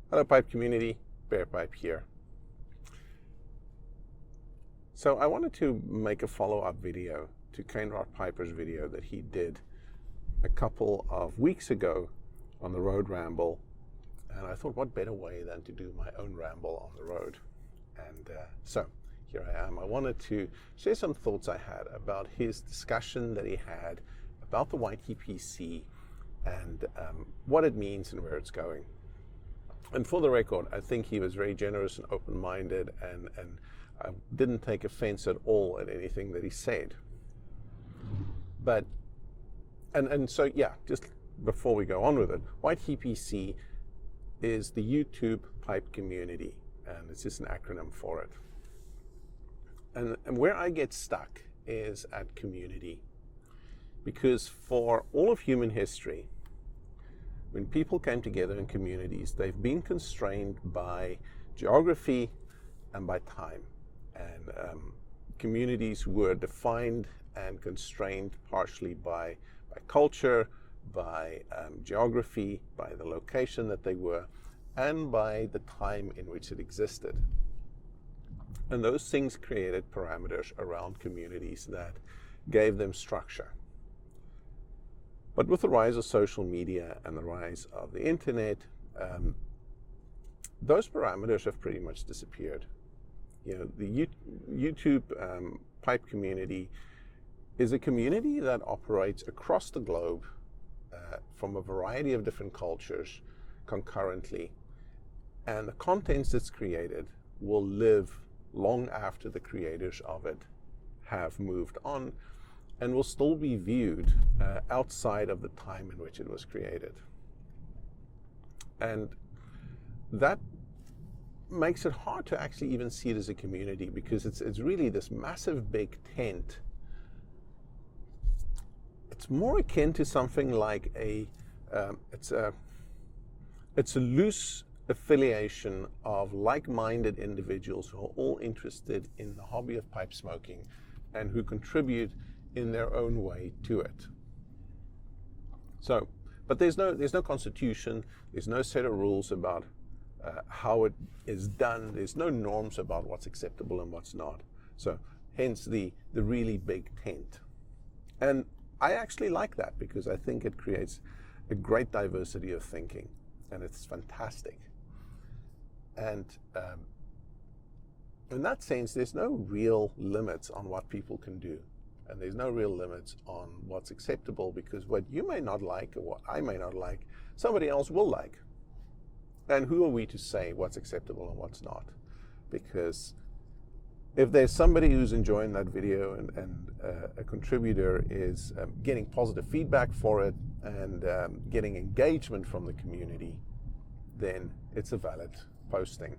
Hello Pipe community, Barepipe here. So I wanted to make a follow-up video to CaneRodPiper's video that he did a couple of weeks ago on the road ramble, and I thought what better way than to do my own ramble on the road. And so here I am. I wanted to share some thoughts I had about his discussion that he had about the YTPC and what it means and where it's going. And for the record, I think he was very generous and open-minded, and I didn't take offense at all at anything that he said. But, and so, yeah, just before we go on with it, YTPC is the YouTube pipe community, and it's just an acronym for it. And where I get stuck is at community, because for all of human history, when people came together in communities, they've been constrained by geography and by time. And communities were defined and constrained partially by culture, by geography, by the location that they were, and by the time in which it existed. And those things created parameters around communities that gave them structure. But with the rise of social media and the rise of the internet, those parameters have pretty much disappeared. You know, the YouTube pipe community is a community that operates across the globe from a variety of different cultures concurrently, and the contents that's created will live long after the creators of it have moved on, and will still be viewed outside of the time in which it was created. And that makes it hard to actually even see it as a community, because it's really this massive big tent. It's more akin to something like it's a loose affiliation of like-minded individuals who are all interested in the hobby of pipe smoking and who contribute in their own way to it. So, but there's no constitution, there's no set of rules about how it is done, there's no norms about what's acceptable and what's not. So, hence the really big tent. And I actually like that, because I think it creates a great diversity of thinking, and it's fantastic. And in that sense, there's no real limits on what people can do. And there's no real limits on what's acceptable, because what you may not like or what I may not like, somebody else will like. And who are we to say what's acceptable and what's not? Because if there's somebody who's enjoying that video and a contributor is getting positive feedback for it and getting engagement from the community, then it's a valid posting.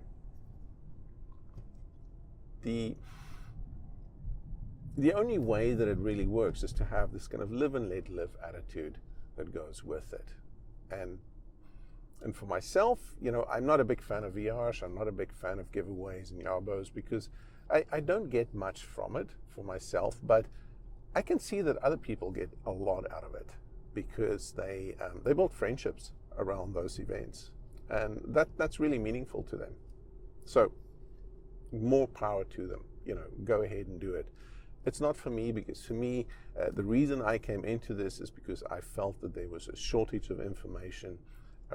The only way that it really works is to have this kind of live and let live attitude that goes with it. And for myself, you know, I'm not a big fan of VRs. I'm not a big fan of giveaways and yarbos, because I don't get much from it for myself, but I can see that other people get a lot out of it, because they build friendships around those events, and that's really meaningful to them. So more power to them. You know, go ahead and do it. It's not for me, because for me, the reason I came into this is because I felt that there was a shortage of information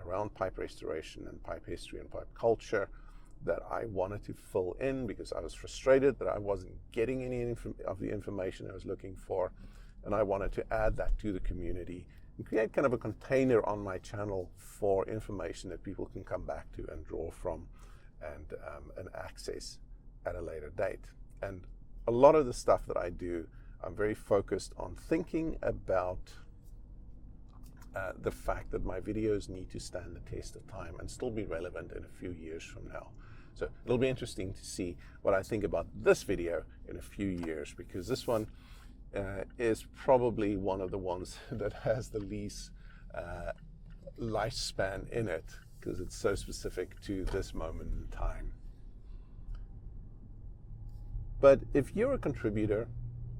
around pipe restoration and pipe history and pipe culture that I wanted to fill in, because I was frustrated that I wasn't getting any of the information I was looking for, and I wanted to add that to the community and create kind of a container on my channel for information that people can come back to and draw from and access at a later date. And a lot of the stuff that I do, I'm very focused on thinking about the fact that my videos need to stand the test of time and still be relevant in a few years from now. So it'll be interesting to see what I think about this video in a few years, because this one is probably one of the ones that has the least lifespan in it, because it's so specific to this moment in time. But if you're a contributor,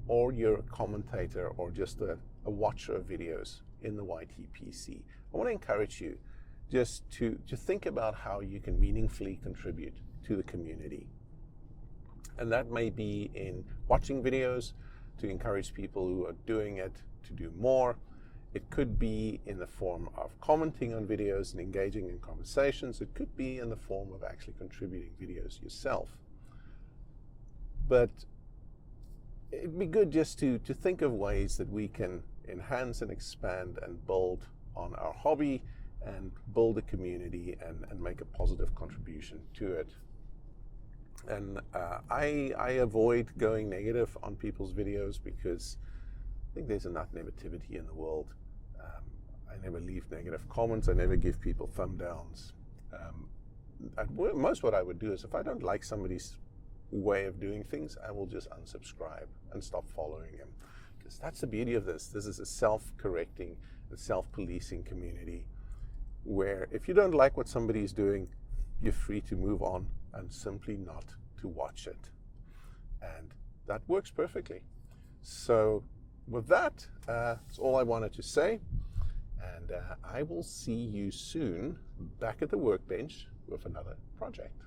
or you're a commentator, or just a watcher of videos in the YTPC, I want to encourage you just to think about how you can meaningfully contribute to the community. And that may be in watching videos to encourage people who are doing it to do more. It could be in the form of commenting on videos and engaging in conversations. It could be in the form of actually contributing videos yourself. But it'd be good just to think of ways that we can enhance and expand and build on our hobby and build a community and make a positive contribution to it. And I avoid going negative on people's videos because I think there's enough negativity in the world. I never leave negative comments. I never give people thumb downs. Most what I would do is if I don't like somebody's way of doing things, I will just unsubscribe and stop following him. Because that's the beauty of this. This is a self-correcting and self-policing community where if you don't like what somebody's doing, you're free to move on and simply not to watch it. And that works perfectly. So with that, that's all I wanted to say. And I will see you soon back at the workbench with another project.